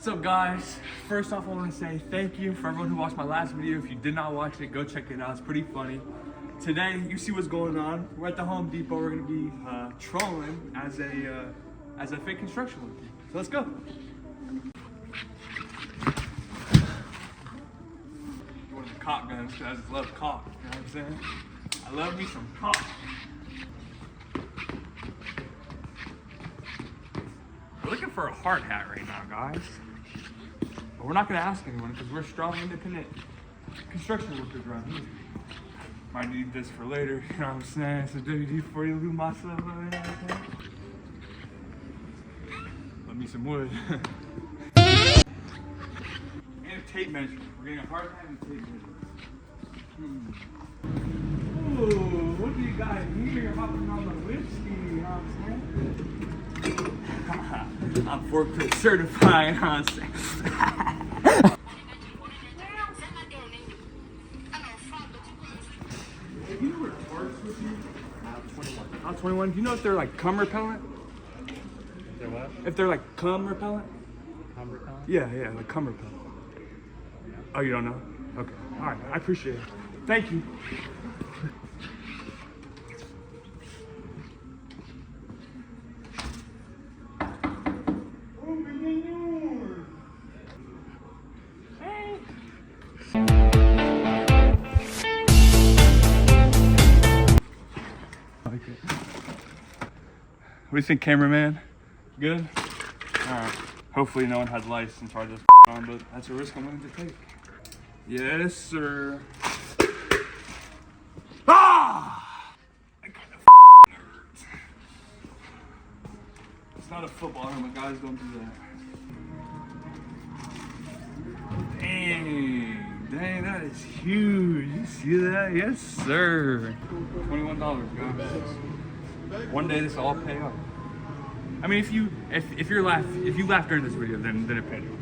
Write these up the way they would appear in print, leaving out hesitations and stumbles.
What's up, guys? First off, I want to say thank you for everyone who watched my last video. If you did not watch it, go check it out. It's pretty funny. Today, you see what's going on. We're at the Home Depot. We're gonna be trolling as a fake construction worker. So let's go. One of the cop guns, because I just love cop. You know what I'm saying? I love me some cop. We're looking for a hard hat right now, guys. But we're not gonna ask anyone because we're strong, independent construction workers around here. Might need this for later, you know what I'm saying? It's a WD-40 lube myself. Let me some wood. And a tape measure. We're getting a hard hat and a tape measure. Ooh, what do you got here? Hopping on the whiskey, you know what I'm saying? I'm forklift certified, you know what I'm saying? You know where Tarts would be? 21. Not 21. Do you know if they're like cum repellent? They're what? If they're like cum repellent? Cum repellent? Yeah, like cum repellent. Oh, you don't know? Okay. All right. I appreciate it. Thank you. What do you think, cameraman? Good? Alright. Hopefully no one has lice and tried this on, but that's a risk I'm willing to take. Yes, sir. Ah! I kind of hurt. It's not a football helmet, guys. Don't do that. Dang, that is huge. You see that? Yes, sir. $21, guys. One day this will all pay off. I mean, if you laugh during this video, then it paid off.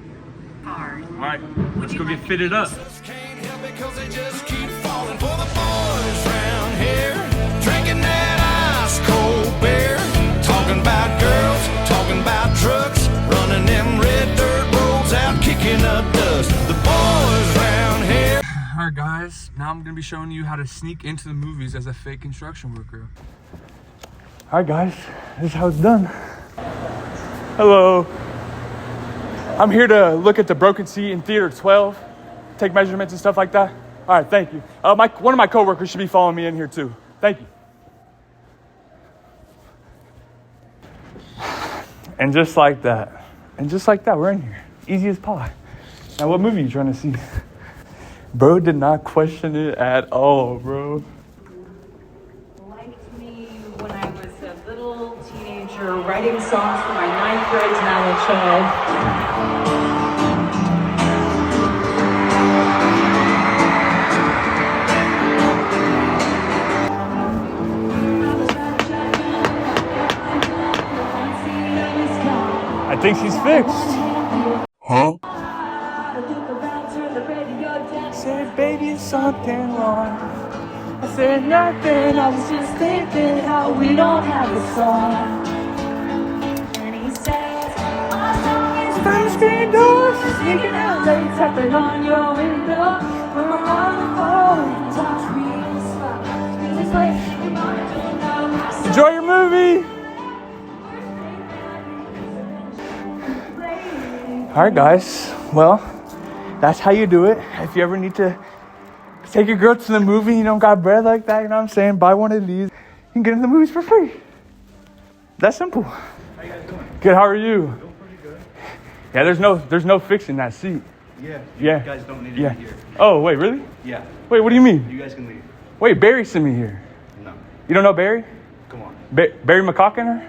Hard. All right, let's go get fitted up. Can't help it 'cause they just keep falling for the boys round here, drinking that ice cold beer, talking about girls, talking about trucks, running them red dirt roads out, kicking up dust. The boys round here. All right, guys. Now I'm gonna be showing you how to sneak into the movies as a fake construction worker. All right, guys, this is how it's done. Hello. I'm here to look at the broken seat in theater 12, take measurements and stuff like that. All right, thank you. One of my coworkers should be following me in here too. Thank you. And just like that, we're in here. Easy as pie. Now, what movie are you trying to see? Bro did not question it at all, bro. Writing songs for my 9th grade talent show. I think she's fixed. Huh? Said, baby, it's something wrong. I said nothing, I was just thinking how we don't have a song. Screen doors, sneaking out late, tapping on your window. We're on the phone, touch real slow. Enjoy your movie. All right, guys. Well, that's how you do it. If you ever need to take your girl to the movie, you don't got bread like that, you know what I'm saying? Buy one of these. You can get in the movies for free. That's simple. How you guys doing? Good. How are you? Yeah, there's no fixing that seat. Yeah. Yeah. You guys don't need to be here. Oh, wait, really? Yeah. Wait, what do you mean? You guys can leave. Wait, Barry sent me here. No. You don't know Barry? Come on. Barry McCockiner?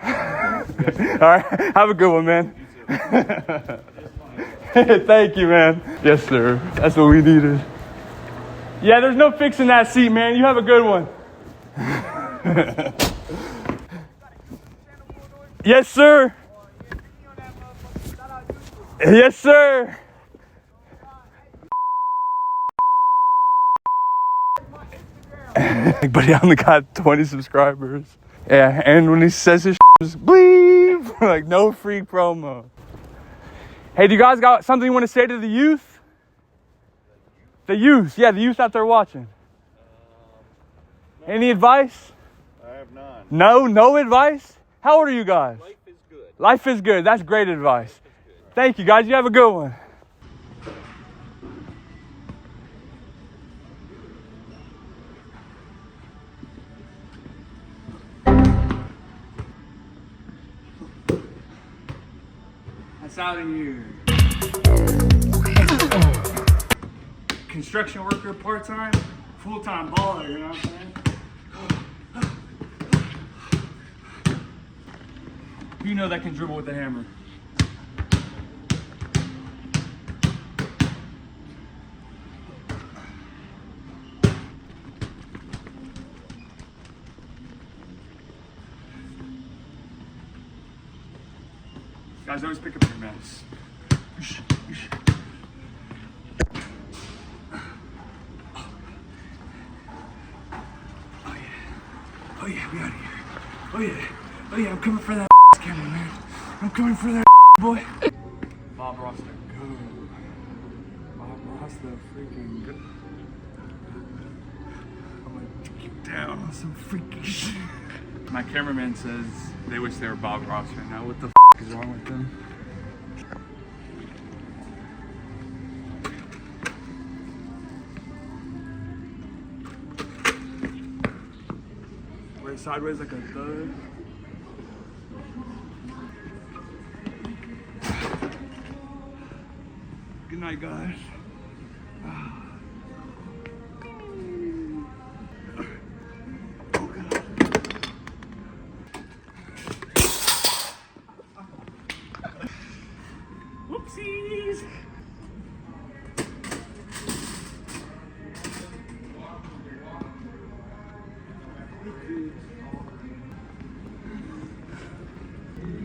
All right. Have a good one, man. Thank you, man. Yes, sir. That's what we needed. Yeah, there's no fixing that seat, man. You have a good one. Yes, sir. Yes, sir. But he only got 20 subscribers. Yeah, and when he says his just bleep, like no free promo. Hey, do you guys got something you want to say to the youth? The youth, yeah, the youth out there watching. Any advice? I have none. No advice? How old are you guys? Life is good. Life is good. That's great advice. Thank you, guys. You have a good one. That's out of here. Construction worker, part-time, full-time baller, you know what I'm saying? You know that can dribble with a hammer. Guys, always pick up your mess. Oh yeah, we out of here. Oh yeah, I'm coming for that camera, man. I'm coming for that boy. Bob Ross, the go. Bob Ross, the freaking go. I'm gonna take you down on some freaky shit. My cameraman says they wish they were Bob Ross right now. What the is wrong with them? Way sideways like a thug. Good night, guys. Whoopsies!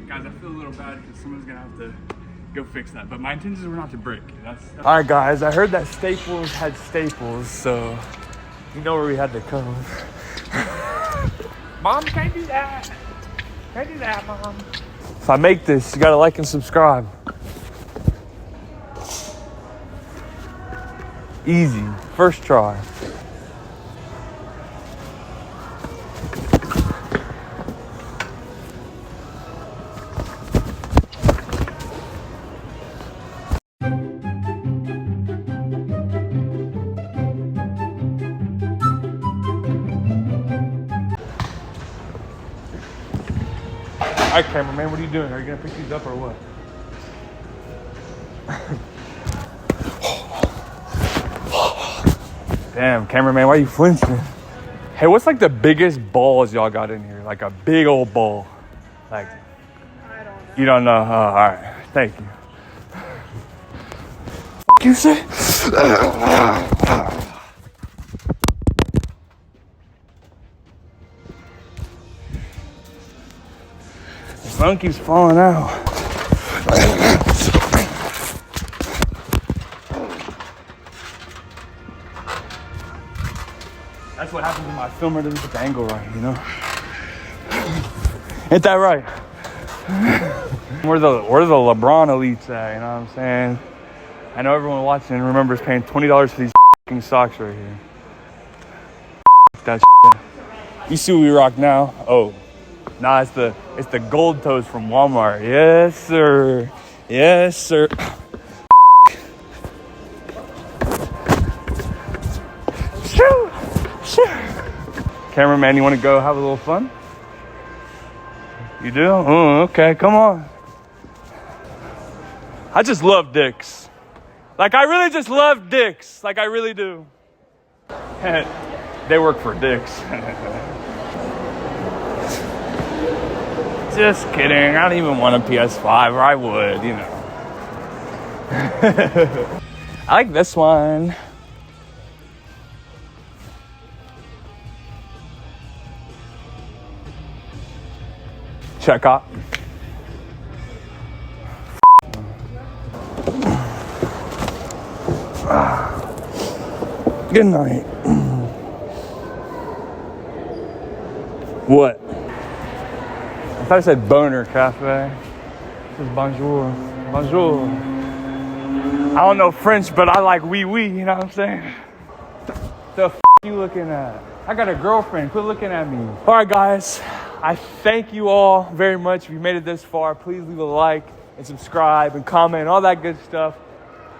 Guys, I feel a little bad because someone's gonna have to go fix that, but my intentions were not to break. That's... All right, guys, I heard that Staples had staples, so you know where we had to come. Mom, can't do that. Can't do that, Mom. If I make this, you gotta like and subscribe. Easy, first try. All right, cameraman, what are you doing? Are you gonna pick these up or what? Damn, cameraman, why are you flinching? Hey, what's like the biggest balls y'all got in here? Like a big old ball. Like, I don't know. You don't know? Oh, all right, thank you. What you say? The sun keeps falling out. That's what happens when my filmer doesn't get the angle right, you know? Ain't that right? Where the LeBron elites at, you know what I'm saying? I know everyone watching remembers paying $20 for these f***ing socks right here. That shit. You see what we rock now? Oh, nah, it's the gold toes from Walmart. Yes, sir. Yes, sir. Shoo! Shoo! Cameraman, you want to go have a little fun? You do? Oh, okay, come on. I just love dicks. Like, I really just love dicks. Like, I really do. They work for dicks. Just kidding. I don't even want a PS5, or I would, you know. I like this one. Check out. Good night. What? I thought I said Boner Cafe. This is bonjour. Bonjour. I don't know French, but I like wee wee, you know what I'm saying? The f you looking at? I got a girlfriend, quit looking at me. All right, guys, I thank you all very much. If you made it this far, please leave a like and subscribe and comment and all that good stuff.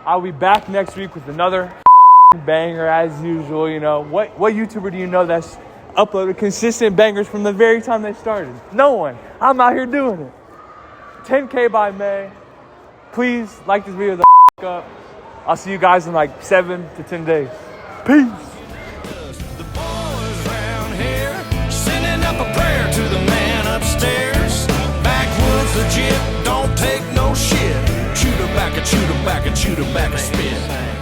I'll be back next week with another f***ing banger as usual, you know. What YouTuber do you know that's uploaded consistent bangers from the very time they started? No one. I'm out here doing it. 10K by May. Please like this video the f*** up. I'll see you guys in like 7 to 10 days. Peace. The boys round here sending up a prayer to the man upstairs. Backwoods legit, don't take no shit. Chew tobacco, chew tobacco, chew tobacco spit.